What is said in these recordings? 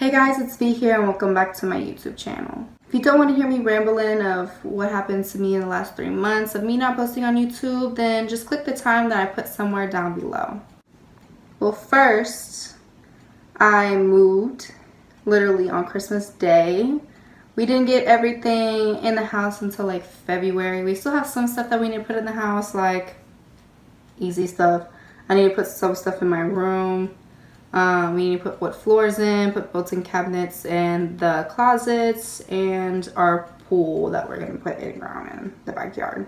Hey guys, it's V here and welcome back to my YouTube channel. If you don't want to hear me rambling of what happened to me in the last 3 months of me not posting on YouTube, then just click the time that I put somewhere down below. Well, first, I moved literally on Christmas Day. We didn't get everything in the house until like February. We still have some stuff that we need to put in the house, like easy stuff. I need to put some stuff in my room. We need to put wood floors in, put built-in cabinets in the closets, and our pool that we're going to put in ground in the backyard.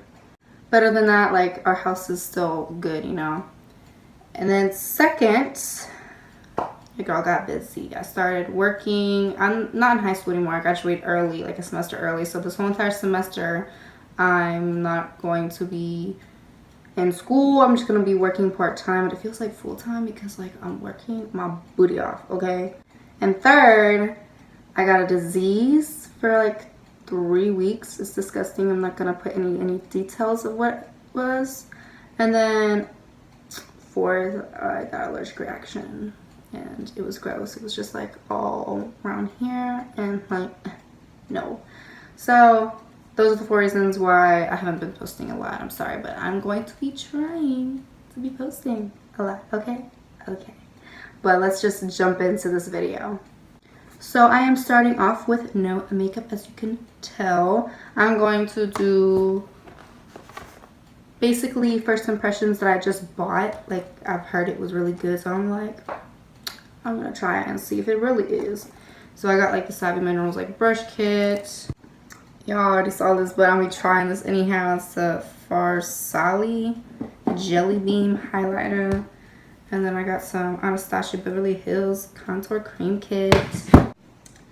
But other than that, like, our house is still good, you know. And then second, the girl got busy. I started working. I'm not in high school anymore. I graduated early, like a semester early. So this whole entire semester, I'm not going to be in school. I'm just gonna be working part-time, but it feels like full-time because like I'm working my booty off, okay? And third, I got a disease for like 3 weeks. It's disgusting. I'm not gonna put any details of what it was. And then fourth, I got an allergic reaction and it was gross. It was just like all around here and like no. So those are the 4 reasons why I haven't been posting a lot. I'm sorry, but I'm going to be trying to be posting a lot, okay? Okay. But let's just jump into this video. So I am starting off with no makeup, as you can tell. I'm going to do basically first impressions that I just bought. Like, I've heard it was really good, so I'm like, I'm gonna try it and see if it really is. So I got like the Savvy Minerals like brush kit. Y'all already saw this, but I'm gonna be trying this anyhow. It's the Farsali Jelly Beam Highlighter. And then I got some Anastasia Beverly Hills Contour Cream Kit.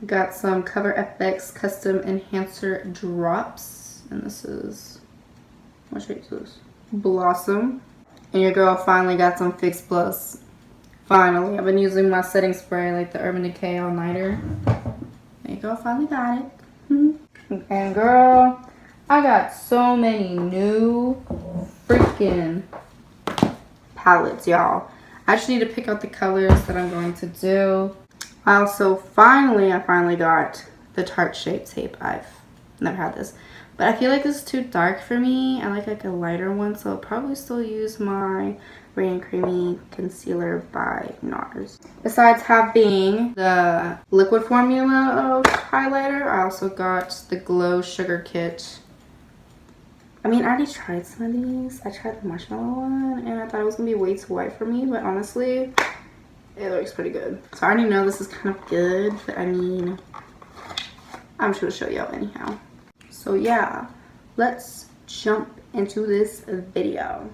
Got some Cover FX Custom Enhancer Drops. And this is, what shade is this? Blossom. And your girl finally got some Fix Plus. Finally. I've been using my setting spray, like the Urban Decay All Nighter. There you go, finally got it. And girl, I got so many new freaking palettes, y'all. I just need to pick out the colors that I'm going to do. I also finally got the Tarte Shape tape. I've never had this, but I feel like it's too dark for me. I like a lighter one, so I'll probably still use my Radiant Creamy Concealer by NARS. Besides having the liquid formula of highlighter, I also got the Glow Sugar Kit. I mean, I already tried some of these. I tried the marshmallow one, and I thought it was going to be way too white for me, but honestly, it looks pretty good. So I already know this is kind of good, but I mean, I'm just going to show y'all anyhow. So yeah, let's jump into this video.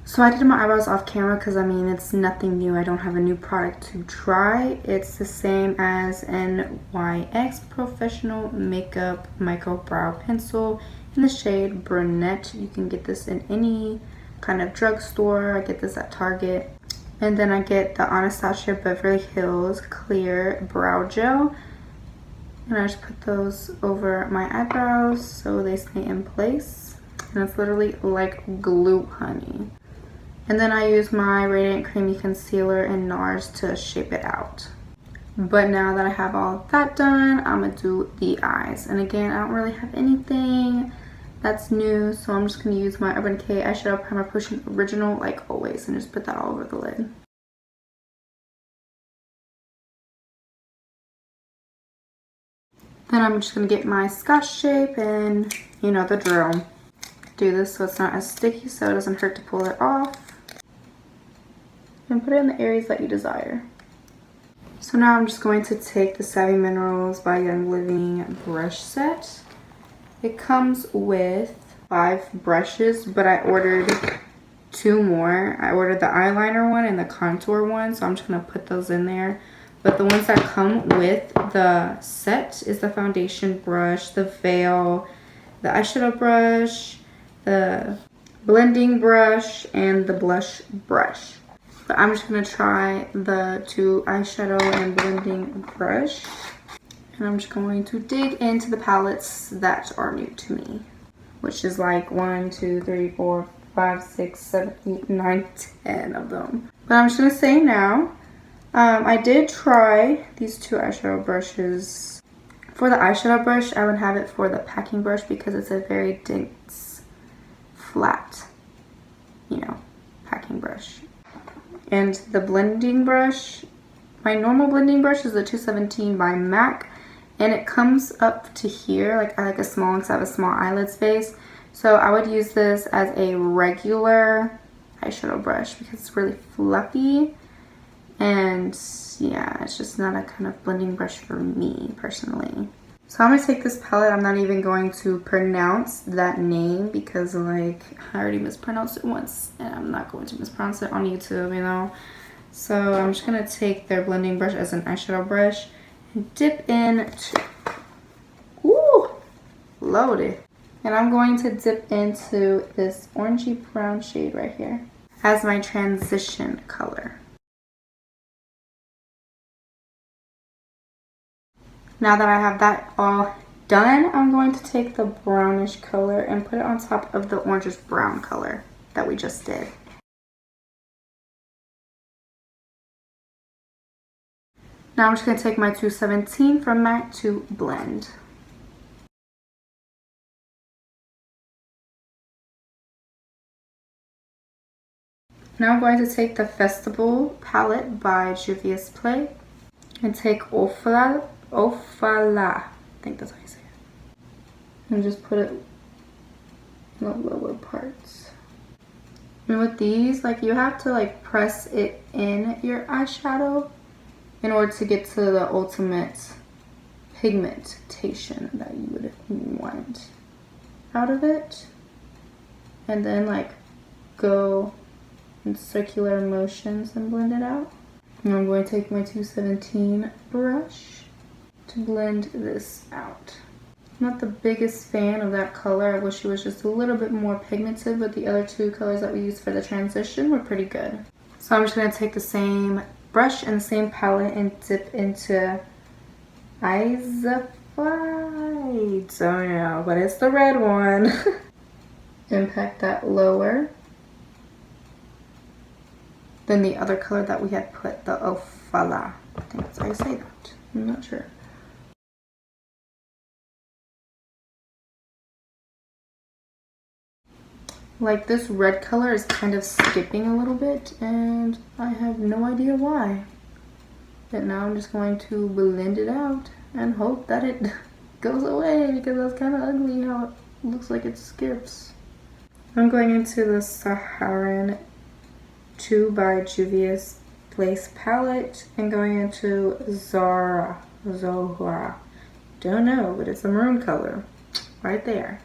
So I did my eyebrows off camera because I mean it's nothing new. I don't have a new product to try. It's the same as NYX POREfessional Makeup Micro Brow Pencil in the shade Brunette. You can get this in any kind of drugstore. I get this at Target. And then I get the Anastasia Beverly Hills Clear Brow Gel. And I just put those over my eyebrows so they stay in place. And it's literally like glue, honey. And then I use my Radiant Creamy Concealer in NARS to shape it out. But now that I have all that done, I'm going to do the eyes. And again, I don't really have anything that's new, so I'm just going to use my Urban Decay Eyeshadow Primer Potion Original like always and just put that all over the lid. Then I'm just going to get my Scotch Shape and, you know, the drill. Do this so it's not as sticky, so it doesn't hurt to pull it off. And put it in the areas that you desire. So now I'm just going to take the Savvy Minerals by Young Living brush set. It comes with 5 brushes, but I ordered 2 more. I ordered the eyeliner one and the contour one, so I'm just going to put those in there. But the ones that come with the set is the foundation brush, the veil, the eyeshadow brush, the blending brush, and the blush brush. But I'm just going to try the 2 eyeshadow and blending brush. And I'm just going to dig into the palettes that are new to me. Which is like 1, 2, 3, 4, 5, 6, 7, 8, 9, 10 of them. But I'm just going to say now, I did try these two eyeshadow brushes. For the eyeshadow brush, I would have it for the packing brush because it's a very dense, flat, you know, packing brush. And the blending brush, my normal blending brush is the 217 by MAC, and it comes up to here. Like I like a small because I have a small eyelid space. So I would use this as a regular eyeshadow brush because it's really fluffy. And yeah, it's just not a kind of blending brush for me personally. So I'm gonna take this palette. I'm not even going to pronounce that name because like I already mispronounced it once and I'm not going to mispronounce it on YouTube, you know. So I'm just gonna take their blending brush as an eyeshadow brush and dip into, ooh, loaded. And I'm going to dip into this orangey brown shade right here as my transition color. Now that I have that all done, I'm going to take the brownish color and put it on top of the orangish brown color that we just did. Now I'm just going to take my 217 from MAC to blend. Now I'm going to take the Festival palette by JUVIAS Play and take Ofala, I think that's how you say it, and just put it in the lower parts. And with these, like you have to like press it in your eyeshadow in order to get to the ultimate pigmentation that you would want out of it, and then like go in circular motions and blend it out. And I'm going to take my 217 brush to blend this out. I'm not the biggest fan of that color. I wish it was just a little bit more pigmented, but the other two colors that we used for the transition were pretty good. So I'm just going to take the same brush and the same palette and dip into Eyes of White. So yeah, but it's the red one. Impact that lower than the other color that we had put, the Ofala. I think that's how you say that. I'm not sure. Like this red color is kind of skipping a little bit and I have no idea why. But now I'm just going to blend it out and hope that it goes away because that's kind of ugly how it looks like it skips. I'm going into the Saharan 2 by JUVIAS Place palette and going into Zohra. Don't know, but it's a maroon color right there.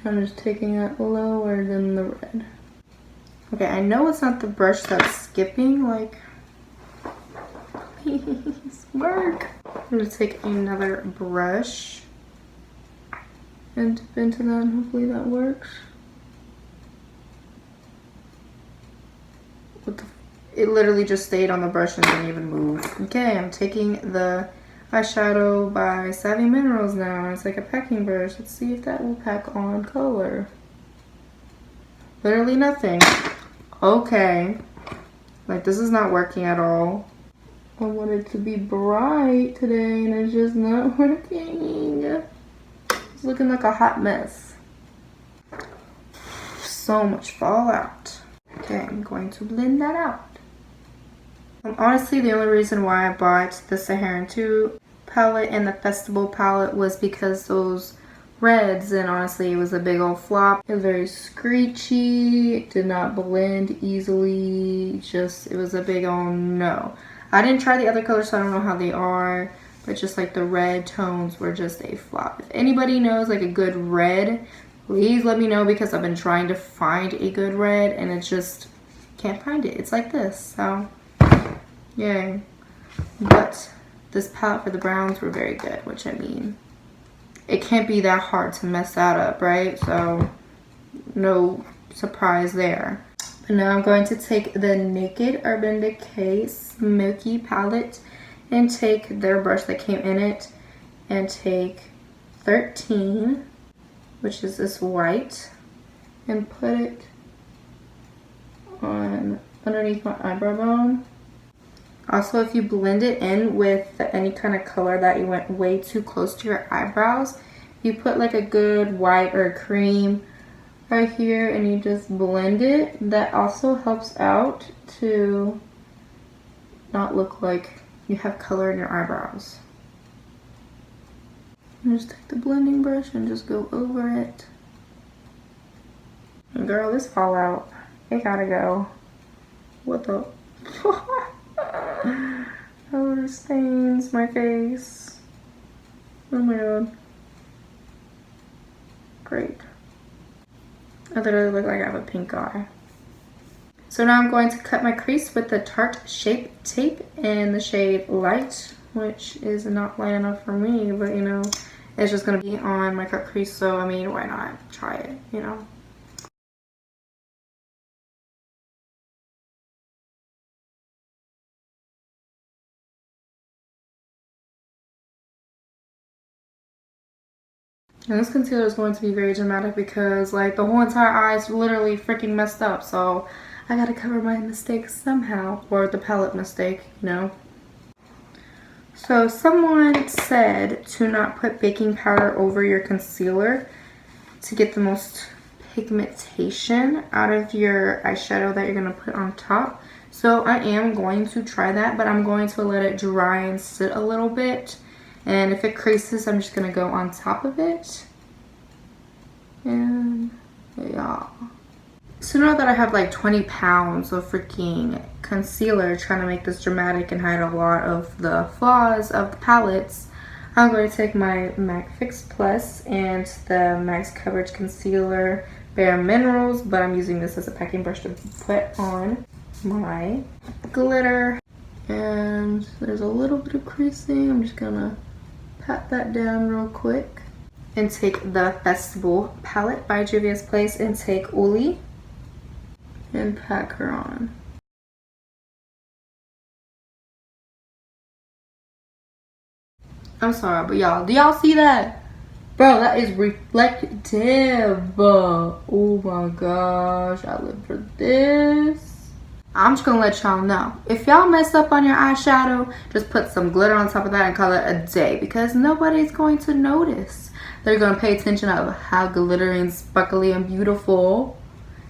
I'm just taking it lower than the red. Okay, I know it's not the brush that's skipping, like, please work. I'm gonna take another brush and dip into that and hopefully that works. It literally just stayed on the brush and didn't even move. Okay, I'm taking the eyeshadow by Savvy Minerals now. It's like a packing brush. Let's see if that will pack on color. Literally nothing. Okay. Like this is not working at all. I want it to be bright today and it's just not working. It's looking like a hot mess. So much fallout. Okay, I'm going to blend that out. Honestly, the only reason why I bought the Saharan 2 palette and the Festival palette was because those reds, and honestly it was a big old flop. It was very screechy, it did not blend easily, it was a big old no. I didn't try the other colors so I don't know how they are, but just like the red tones were just a flop. If anybody knows like a good red, please let me know because I've been trying to find a good red and it just can't find it. It's like this, so yay. But this palette for the browns were very good, which I mean, it can't be that hard to mess that up, right? So no surprise there. But now I'm going to take the Naked Urban Decay Smoky palette and take their brush that came in it and take 13, which is this white, and put it on underneath my eyebrow bone. Also, if you blend it in with any kind of color that you went way too close to your eyebrows, you put like a good white or cream right here and you just blend it. That also helps out to not look like you have color in your eyebrows. And just take the blending brush and just go over it. And girl, this fallout, it gotta go. What the? Oh, it stains my face. Oh my god. Great. I literally look like I have a pink eye. So now I'm going to cut my crease with the Tarte Shape tape in the shade Light, which is not light enough for me, but you know, it's just gonna be on my cut crease, so I mean, why not try it, you know? And this concealer is going to be very dramatic because like the whole entire eye is literally freaking messed up, so I gotta cover my mistakes somehow, or the palette mistake, you know? So someone said to not put baking powder over your concealer to get the most pigmentation out of your eyeshadow that you're gonna put on top. So I am going to try that, but I'm going to let it dry and sit a little bit. And if it creases, I'm just gonna go on top of it. And yeah. So now that I have like 20 pounds of freaking concealer trying to make this dramatic and hide a lot of the flaws of the palettes, I'm going to take my MAC Fix Plus and the Max Coverage Concealer Bare Minerals, but I'm using this as a packing brush to put on my glitter. And there's a little bit of creasing. I'm just gonna pat that down real quick. And take the Festival palette by JUVIAS Place and take Uli and pack her on. I'm sorry, but y'all, do y'all see that? Bro, that is reflective. Oh my gosh, I live for this. I'm just gonna let y'all know. If y'all mess up on your eyeshadow, just put some glitter on top of that and call it a day, because nobody's going to notice. They're gonna pay attention of how glittery and sparkly and beautiful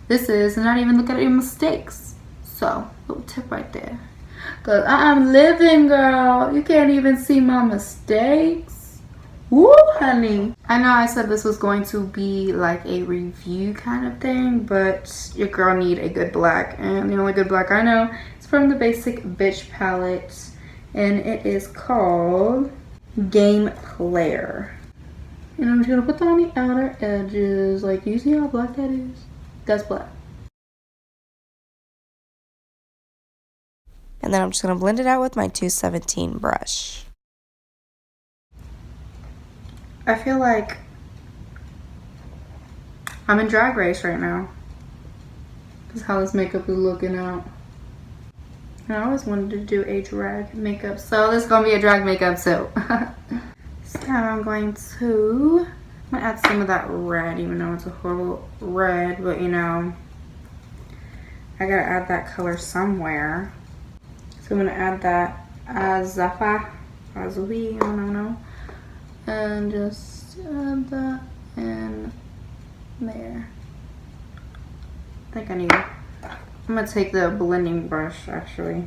this is and not even look at your mistakes. So, little tip right there. Cause I'm living, girl. You can't even see my mistakes. Woo, honey. I know I said this was going to be like a review kind of thing, but your girl need a good black. And the only good black I know is from the Basic Bitch palette. And it is called Game Player. And I'm just gonna put that on the outer edges. Like, you see how black that is? That's black. And then I'm just going to blend it out with my 217 brush. I feel like I'm in Drag Race right now. That's how this makeup is looking out. And I always wanted to do a drag makeup, so this is going to be a drag makeup too. So I'm going to add some of that red, even though it's a horrible red, but you know, I gotta add that color somewhere. So I'm gonna add that Azapa, Azui, I don't know, and just add that in there. I think I need, I'm gonna take the blending brush actually.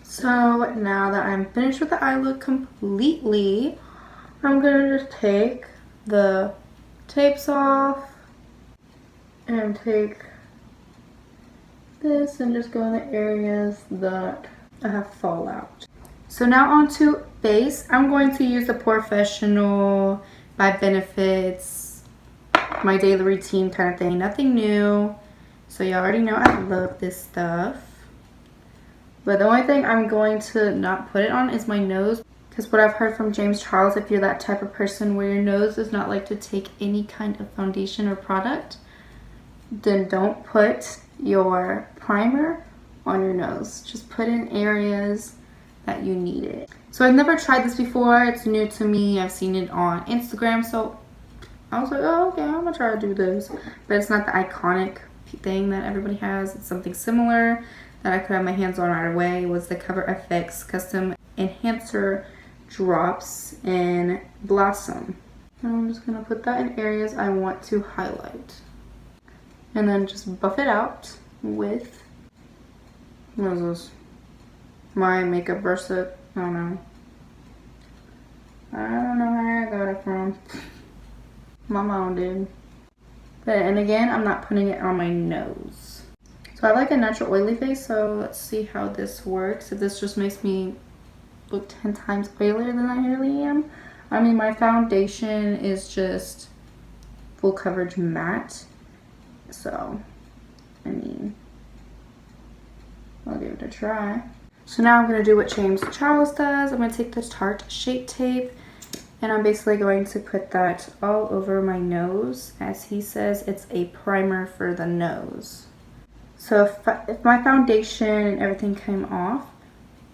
So now that I'm finished with the eye look completely, I'm gonna just take the tapes off and take this and just go in the areas that I have fallout. So now onto base. I'm going to use the POREfessional by Benefits, my daily routine kind of thing. Nothing new. So you already know I love this stuff. But the only thing I'm going to not put it on is my nose. Because what I've heard from James Charles, if you're that type of person where your nose does not like to take any kind of foundation or product, then don't put your primer on your nose. Just put in areas that you need it. So I've never tried this before. It's new to me. I've seen it on Instagram. So I was like, oh, okay, I'm going to try to do this. But it's not the iconic thing that everybody has. It's something similar that I could have my hands on right away. It was the Cover FX Custom Enhancer Drops in Blossom. And I'm just gonna put that in areas I want to highlight. And then just buff it out with, what is this? My makeup brush set. I don't know where I got it from. My mom did. But, and again, I'm not putting it on my nose. So I like a natural oily face, so let's see how this works. If this just makes me look 10 times oilier than I really am. I mean, my foundation is just full coverage matte. So, I mean, I'll give it a try. So now I'm going to do what James Charles does. I'm going to take the Tarte Shape tape and I'm basically going to put that all over my nose. As he says, it's a primer for the nose. So if my foundation and everything came off,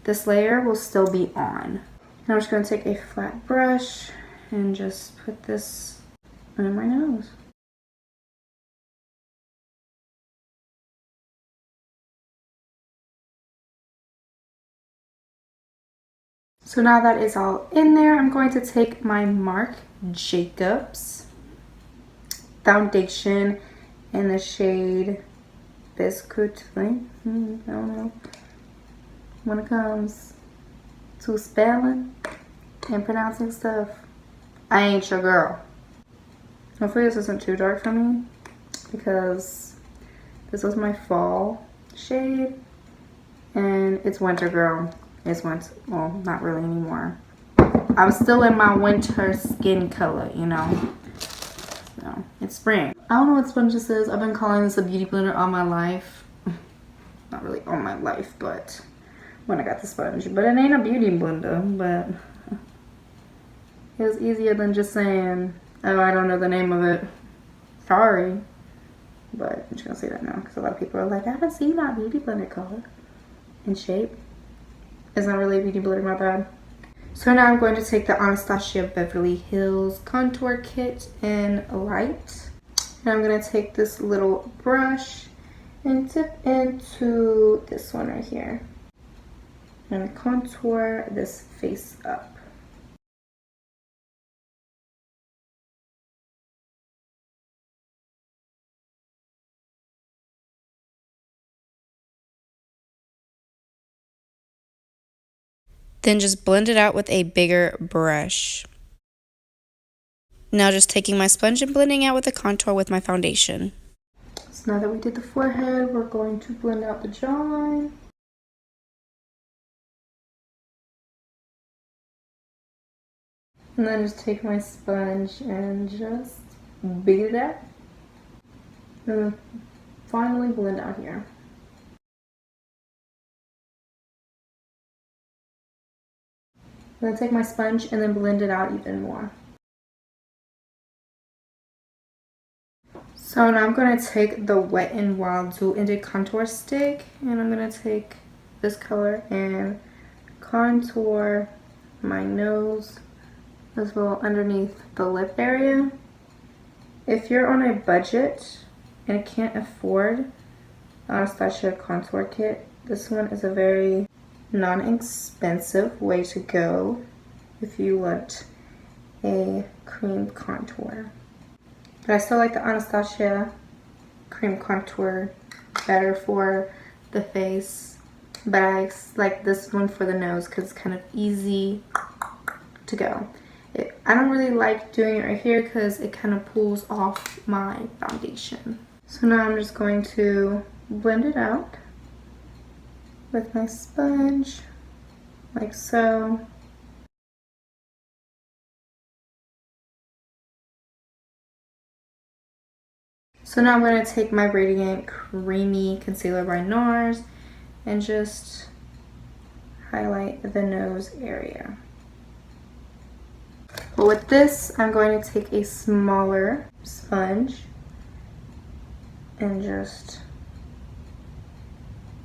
this layer will still be on. Now I'm just going to take a flat brush and just put this on my nose. So now that is all in there, I'm going to take my Marc Jacobs foundation in the shade Biscuit. I don't know. When it comes to spelling and pronouncing stuff, I ain't your girl. Hopefully this isn't too dark for me because this was my fall shade and it's winter, girl. It's winter. Well, not really anymore. I'm still in my winter skin color, you know. So it's spring. I don't know what sponge this is. I've been calling this a beauty blender all my life. Not really all my life, but when I got the sponge. But it ain't a beauty blender, but it was easier than just saying, oh, I don't know the name of it. Sorry. But I'm just gonna say that now because a lot of people are like, I haven't seen that beauty blender color and shape. It's not really a beauty blender, my bad. So now I'm going to take the Anastasia Beverly Hills contour kit in light. And I'm going to take this little brush and dip into this one right here. And contour this face up. Then just blend it out with a bigger brush. Now just taking my sponge and blending out with the contour with my foundation. So now that we did the forehead, we're going to blend out the jawline. And then just take my sponge and just beat it out. And then finally blend out here. I'm going to take my sponge and then blend it out even more. So now I'm going to take the Wet n Wild Dual Ended Contour Stick and I'm going to take this color and contour my nose as well underneath the lip area. If you're on a budget and can't afford Anastasia Contour Kit, this one is a very non-expensive way to go if you want a cream contour. But I still like the Anastasia cream contour better for the face, but I like this one for the nose because it's kind of easy to go. I don't really like doing it right here because it kind of pulls off my foundation. So now I'm just going to blend it out with my sponge, like so. So now I'm going to take my Radiant Creamy Concealer by NARS and just highlight the nose area. But with this, I'm going to take a smaller sponge and just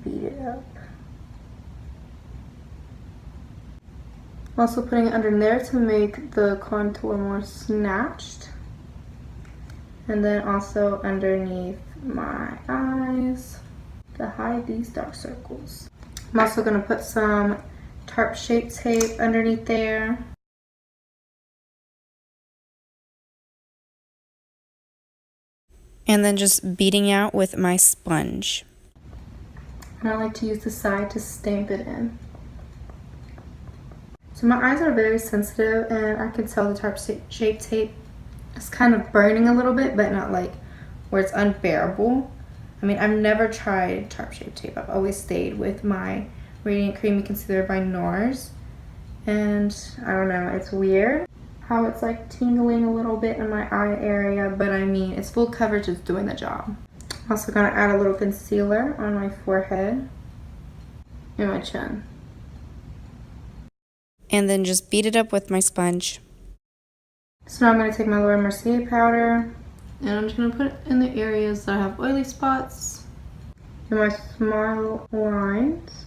beat it up. Also putting it under there to make the contour more snatched. And then also underneath my eyes to hide these dark circles. I'm also going to put some TARTE Shape tape underneath there. And then just beating out with my sponge. And I like to use the side to stamp it in. So my eyes are very sensitive, and I can tell the TARTE Shape tape is kind of burning a little bit, but not like where it's unbearable. I mean, I've never tried TARTE Shape tape. I've always stayed with my Radiant Creamy Concealer by NARS. And I don't know, it's weird how it's like tingling a little bit in my eye area, but I mean, it's full coverage, it's doing the job. I'm also gonna add a little concealer on my forehead and my chin. And then just beat it up with my sponge. So now I'm gonna take my Laura Mercier powder, and I'm just gonna put it in the areas that I have oily spots and my smile lines.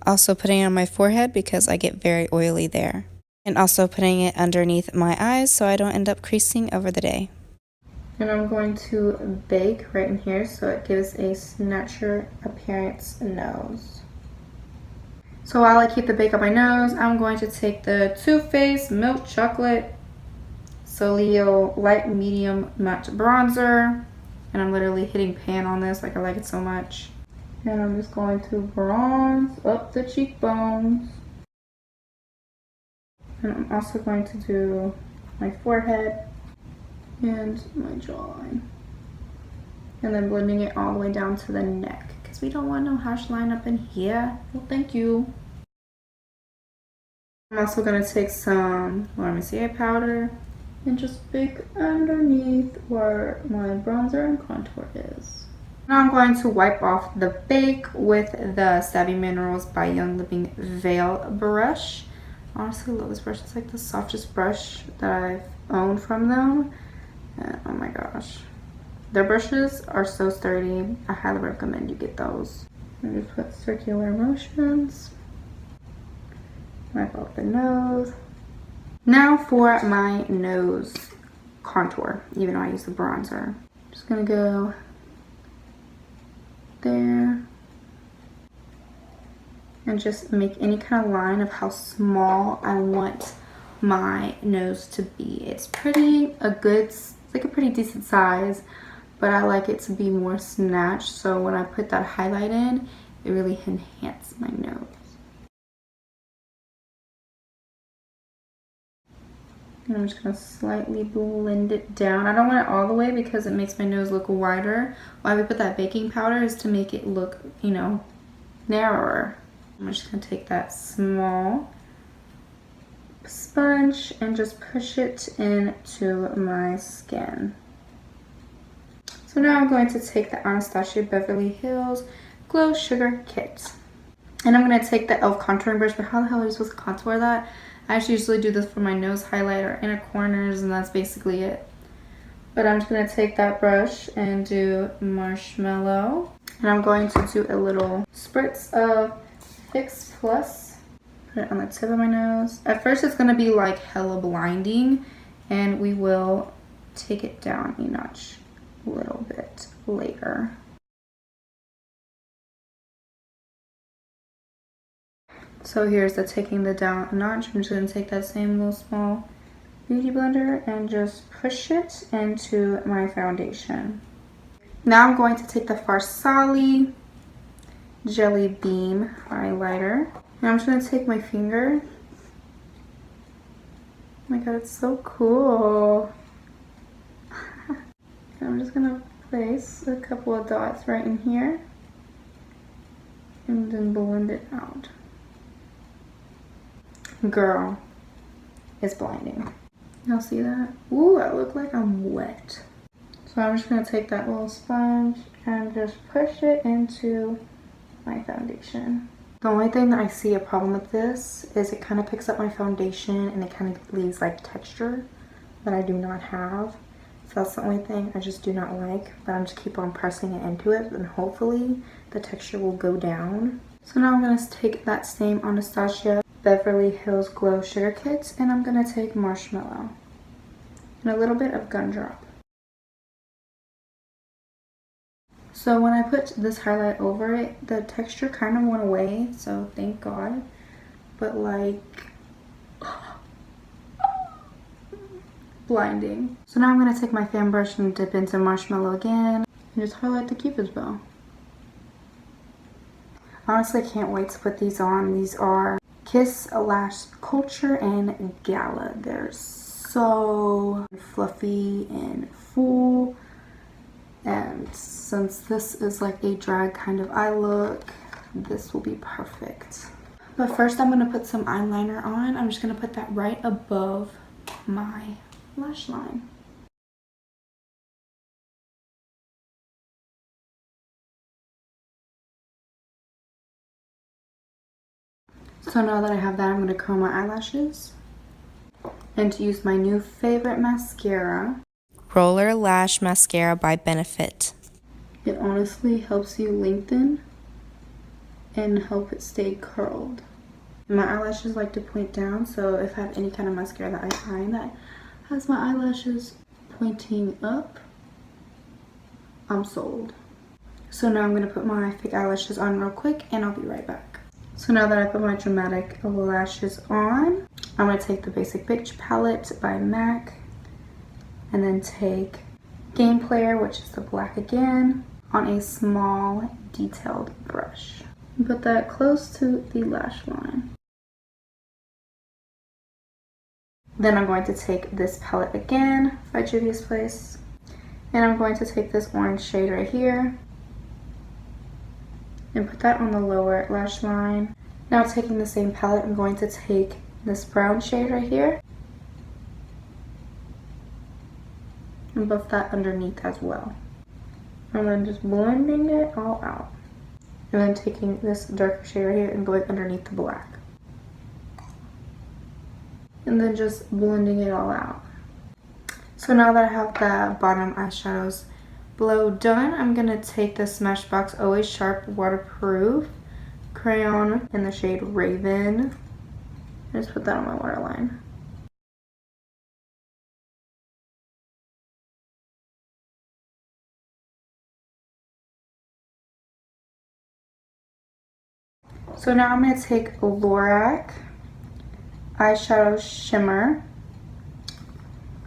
Also putting it on my forehead because I get very oily there. And also putting it underneath my eyes so I don't end up creasing over the day. And I'm going to bake right in here so it gives a snatcher appearance nose. So while I keep the bake on my nose, I'm going to take the Too Faced Milk Chocolate Solio Light Medium Matte Bronzer. And I'm literally hitting pan on this, like I like it so much. And I'm just going to bronze up the cheekbones. And I'm also going to do my forehead and my jawline. And then blending it all the way down to the neck, because we don't want no harsh line up in here. Well, thank you. I'm also going to take some Laura Mercier powder and just bake underneath where my bronzer and contour is. Now I'm going to wipe off the bake with the Savvy Minerals by Young Living Veil brush. Honestly, I love this brush. It's like the softest brush that I've owned from them. And oh my gosh. Their brushes are so sturdy. I highly recommend you get those. I'm just put circular motions. Wipe off the nose. Now for my nose contour, even though I use the bronzer. Just gonna go there and just make any kind of line of how small I want my nose to be. It's pretty it's like a pretty decent size, but I like it to be more snatched, so when I put that highlight in, it really enhances my nose. And I'm just gonna slightly blend it down. I don't want it all the way because it makes my nose look wider. Why we put that baking powder is to make it look, you know, narrower. I'm just gonna take that small sponge and just push it into my skin. So now I'm going to take the Anastasia Beverly Hills Glow Sugar Kit. And I'm gonna take the e.l.f. contouring brush, but how the hell are you supposed to contour that? I actually usually do this for my nose highlight or inner corners, and that's basically it. But I'm just gonna take that brush and do marshmallow. And I'm going to do a little spritz of Fix Plus. Put it on the tip of my nose. At first it's gonna be like hella blinding, and we will take it down a notch a little bit later. So here's the taking the down a notch. I'm just going to take that same little small beauty blender and just push it into my foundation. Now I'm going to take the Farsali Jelly Beam highlighter. And I'm just going to take my finger. Oh my god, it's so cool. And I'm just going to place a couple of dots right in here and then blend it out. Girl, it's blinding. Y'all see that? Ooh, I look like I'm wet. So I'm just gonna take that little sponge and just push it into my foundation. The only thing that I see a problem with this is it kind of picks up my foundation and it kind of leaves like texture that I do not have. So that's the only thing I just do not like, but I'm just keep on pressing it into it and hopefully the texture will go down. So now I'm gonna take that same Anastasia Beverly Hills Glow Sugar Kit, and I'm gonna take marshmallow and a little bit of gumdrop. So when I put this highlight over it, the texture kind of went away, so thank God. But like, blinding. So now I'm gonna take my fan brush and dip into marshmallow again and just highlight the cupid's bow. Honestly, I can't wait to put these on. These are Kiss Lash Culture and Gala. They're so fluffy and full. And since this is like a drag kind of eye look, this will be perfect. But first I'm gonna put some eyeliner on. I'm just gonna put that right above my lash line. So now that I have that, I'm gonna curl my eyelashes. And to use my new favorite mascara, Roller Lash Mascara by Benefit. it honestly helps you lengthen and help it stay curled. My eyelashes like to point down, so if I have any kind of mascara that I find that has my eyelashes pointing up, I'm sold. So now I'm going to put my fake eyelashes on real quick and I'll be right back. So now that I put my dramatic lashes on, I'm going to take the Basic Bitch palette by MAC and then take Game Player, which is the black again, on a small detailed brush. Put that close to the lash line. Then I'm going to take this palette again by JUVIAS Place, and I'm going to take this orange shade right here and put that on the lower lash line. Now taking the same palette, I'm going to take this brown shade right here and buff that underneath as well. And then just blending it all out. And then taking this darker shade right here and going underneath the black. And then just blending it all out. So now that I have the bottom eyeshadows below done, I'm going to take the Smashbox Always Sharp Waterproof crayon in the shade Raven. I just put that on my waterline. So now I'm going to take Lorac eyeshadow shimmer,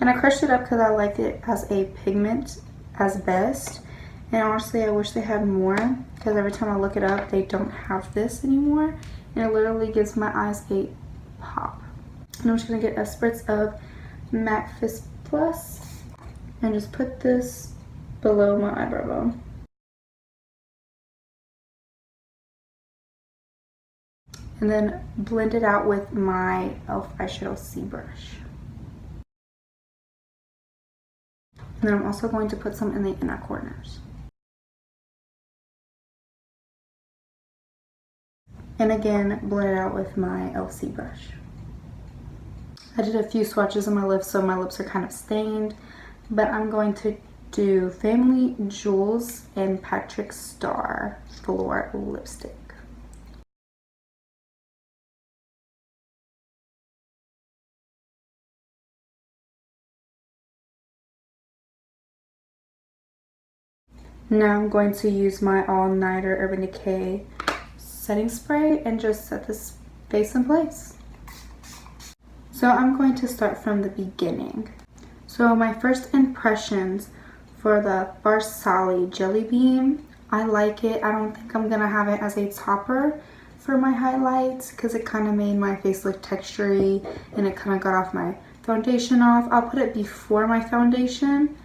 and I crushed it up because I liked it as a pigment as best, and honestly I wish they had more because every time I look it up they don't have this anymore, and it literally gives my eyes a pop. And I'm just going to get a spritz of MAC Fist Plus and just put this below my eyebrow bone. And then blend it out with my e.l.f. eyeshadow C brush. And then I'm also going to put some in the inner corners. And again, blend it out with my e.l.f. C brush. I did a few swatches on my lips, so my lips are kind of stained. But I'm going to do Family Jewels and Patrick Star Velour lipstick. Now I'm going to use my All Nighter Urban Decay setting spray and just set this face in place. So I'm going to start from the beginning. So my first impressions for the Farsali Jelly Beam, I like it. I don't think I'm gonna have it as a topper for my highlights because it kind of made my face look textury and it kind of got off my foundation off. I'll put it before my foundation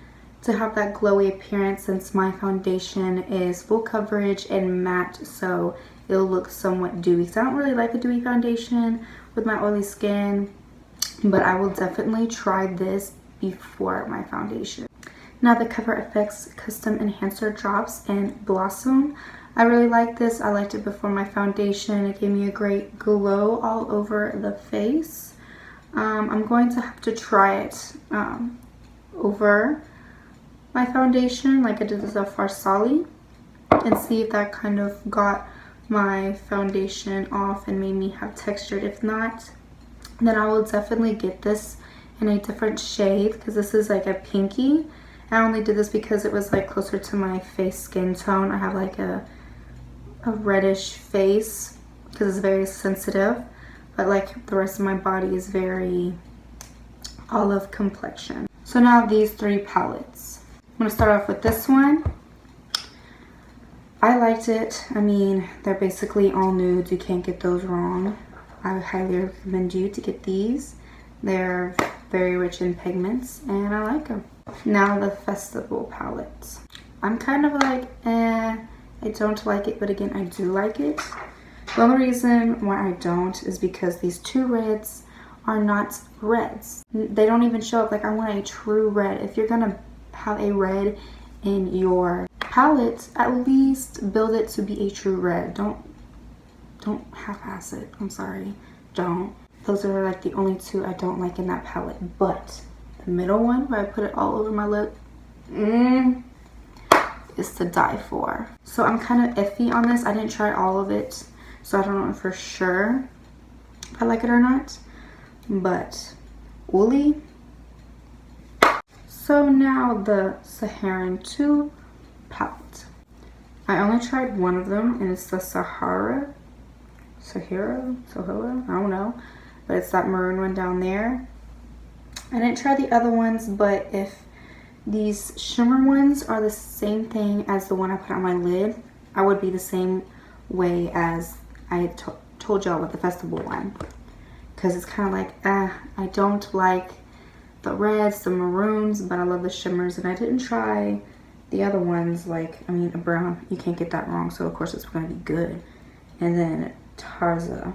to have that glowy appearance since my foundation is full coverage and matte, so it'll look somewhat dewy. So I don't really like a dewy foundation with my oily skin, but I will definitely try this before my foundation. Now the Cover FX Custom Enhancer Drops in Blossom. I really like this. I liked it before my foundation. It gave me a great glow all over the face. I'm going to have to try it over my foundation like I did with the Farsali and see if that kind of got my foundation off and made me have texture. If not, then I will definitely get this in a different shade because this is like a pinky I only did this because it was like closer to my face skin tone. I have like a reddish face because it's very sensitive, but like the rest of my body is very olive complexion. So now these 3 palettes. I'm gonna start off with this one. I liked it. I mean, they're basically all nudes. You can't get those wrong. I highly recommend you to get these. They're very rich in pigments and I like them. Now the Festival palette. I'm kind of like, I don't like it, but again, I do like it. The only reason why I don't is because these 2 reds are not reds. They don't even show up. Like, I want a true red. If you're gonna have a red in your palette, at least build it to be a true red. Don't half-ass it. I'm sorry. Don't. Those are like the only 2 I don't like in that palette. But the middle one, where I put it all over my lip, is to die for. So I'm kind of iffy on this. I didn't try all of it, so I don't know for sure if I like it or not. But woolly. So now the Saharan 2 palette. I only tried one of them, and it's the Sahara, I don't know, but it's that maroon one down there. I didn't try the other ones, but if these shimmer ones are the same thing as the one I put on my lid, I would be the same way as I had told y'all with the Festival one. Because it's kind of like, I don't like the reds, the maroons, but I love the shimmers. And I didn't try the other ones, like, I mean, a brown, you can't get that wrong, so of course it's going to be good. And then Taza,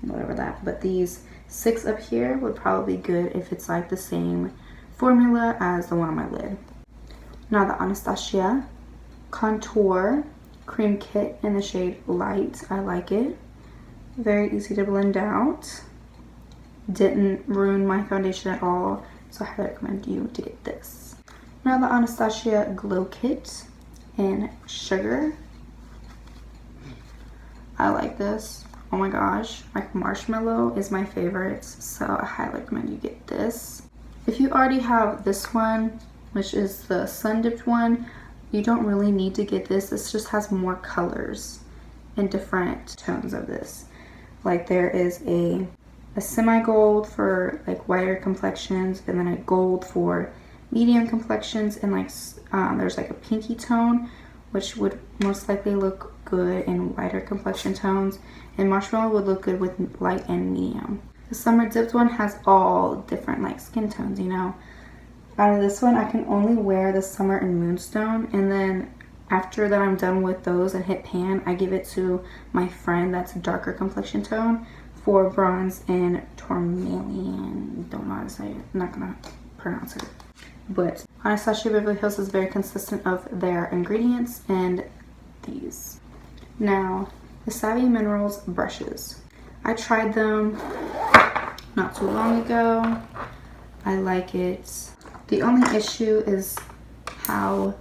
whatever that. But these 6 up here would probably be good if it's like the same formula as the one on my lid. Now the Anastasia Contour Cream Kit in the shade Light. I like it. Very easy to blend out. Didn't ruin my foundation at all, so I highly recommend you to get this. Now the Anastasia Glow Kit in Sugar. I like this. Oh my gosh, like marshmallow is my favorite, so I highly recommend you get this. If you already have this one, which is the sun dipped one, you don't really need to get this. This just has more colors and different tones of this. Like there is a semi-gold for like whiter complexions, and then a gold for medium complexions, and like there's like a pinky tone, which would most likely look good in whiter complexion tones, and marshmallow would look good with light and medium. The summer dipped one has all different like skin tones, you know. Out of this one, I can only wear the summer and moonstone, and then after that I'm done with those and hit pan, I give it to my friend that's a darker complexion tone for bronze and tourmaline. Don't know how to say it. I'm not gonna pronounce it. But Anastasia Beverly Hills is very consistent of their ingredients, and these. Now, the Savvy Minerals brushes. I tried them not too long ago. I like it. The only issue is how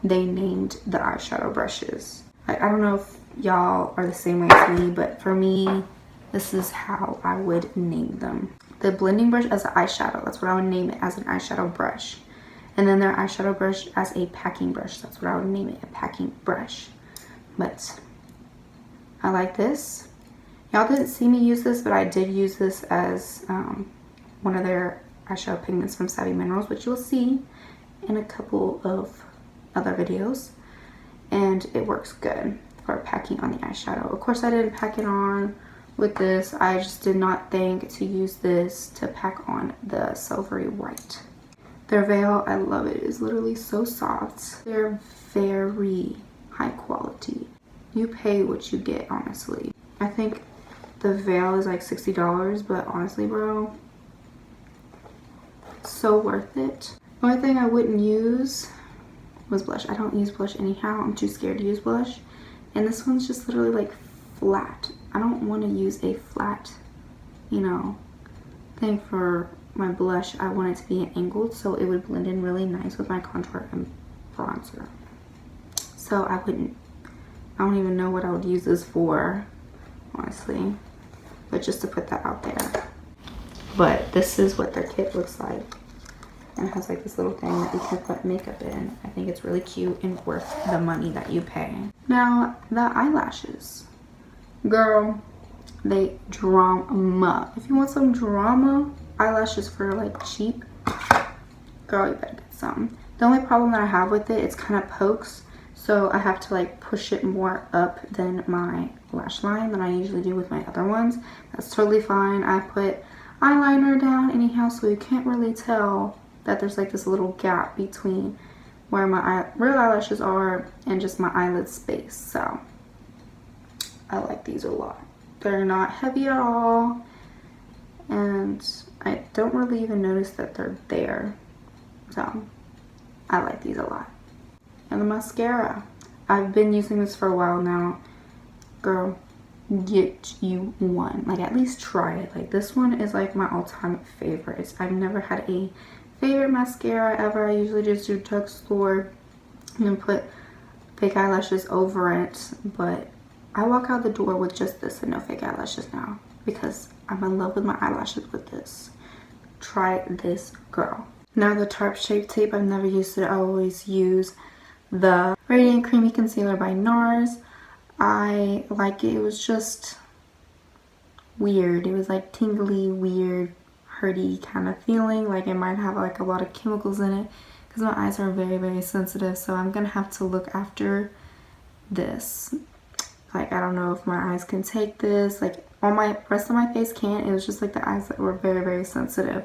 they named the eyeshadow brushes. I don't know if y'all are the same way as me, but for me, this is how I would name them. The blending brush as an eyeshadow, that's what I would name it, as an eyeshadow brush. And then their eyeshadow brush as a packing brush, that's what I would name it, a packing brush. But I like this. Y'all didn't see me use this, but I did use this as one of their eyeshadow pigments from Savvy Minerals, which you'll see in a couple of other videos. And it works good for packing on the eyeshadow. Of course, I didn't pack it on with this. I just did not think to use this to pack on the silvery white. Their veil, I love it. It's literally so soft. They're very high quality. You pay what you get, honestly. I think the veil is like $60, but honestly, bro, so worth it. The only thing I wouldn't use was blush. I don't use blush anyhow. I'm too scared to use blush. And this one's just literally like flat. I don't want to use a flat, you know, thing for my blush. I want it to be angled so it would blend in really nice with my contour and bronzer. So I don't even know what I would use this for, honestly, but just to put that out there. But this is what their kit looks like. And it has like this little thing that you can put makeup in. I think it's really cute and worth the money that you pay. Now, the eyelashes. Girl, they drama. If you want some drama eyelashes for like cheap, girl, you better get some. The only problem that I have with it, it's kind of pokes. So I have to like push it more up than my lash line than I usually do with my other ones. That's totally fine. I put eyeliner down anyhow, so you can't really tell that there's like this little gap between where my real eyelashes are and just my eyelid space. So I like these a lot. They're not heavy at all, and I don't really even notice that they're there. So I like these a lot. And the mascara. I've been using this for a while now. Girl, get you one. Like, at least try it. Like, this one is like my all-time favorite. I've never had a favorite mascara ever. I usually just do drugstore and then put fake eyelashes over it. But I walk out the door with just this and no fake eyelashes now, because I'm in love with my eyelashes with this. Try this, girl. Now the TARTE Shape tape. I've never used it. I always use the Radiant Creamy Concealer by NARS. I like it. It was just weird. It was like tingly, weird, hurty kind of feeling. Like it might have like a lot of chemicals in it, because my eyes are very, very sensitive. So I'm gonna have to look after this. Like, I don't know if my eyes can take this. Like, all my rest of my face can't. It was just like the eyes that were very, very sensitive.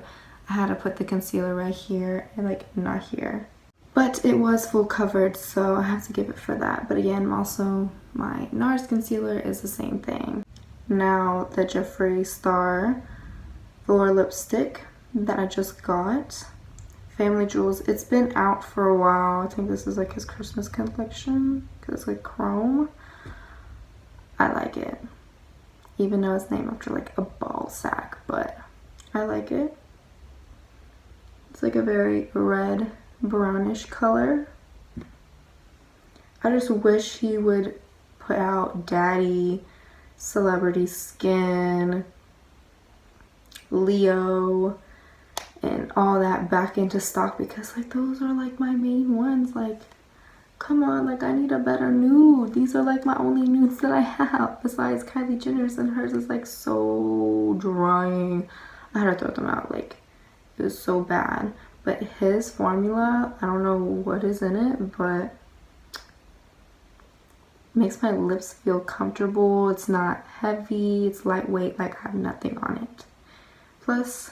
I had to put the concealer right here and like not here. But it was full coverage, so I have to give it for that. But again, also my NARS concealer is the same thing. Now the Jeffree Star Velour lipstick that I just got. Family Jewels. It's been out for a while. I think this is like his Christmas collection because it's like chrome. I like it. Even though it's named after like a ball sack, but I like it. It's like a very red brownish color. I just wish he would put out Daddy, Celebrity Skin, Leo, and all that back into stock, because like those are like my main ones. Like, come on, like I need a better nude. These are like my only nudes that I have besides Kylie Jenner's, and hers is like so drying. I had to throw them out. Like, it was so bad. But his formula, I don't know what is in it, but makes my lips feel comfortable. It's not heavy, it's lightweight, like I have nothing on it. Plus,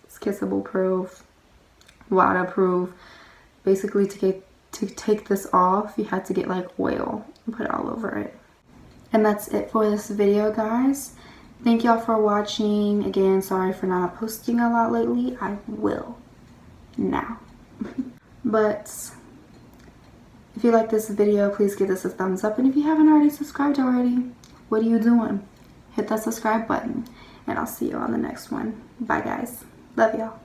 it's kissable proof, waterproof. Basically, to take this off, you had to get like oil and put it all over it. And that's it for this video, guys. Thank y'all for watching. Again, sorry for not posting a lot lately. I will now. But if you like this video, please give this a thumbs up. And if you haven't already subscribed already, what are you doing? Hit that subscribe button. And I'll see you on the next one. Bye, guys. Love y'all.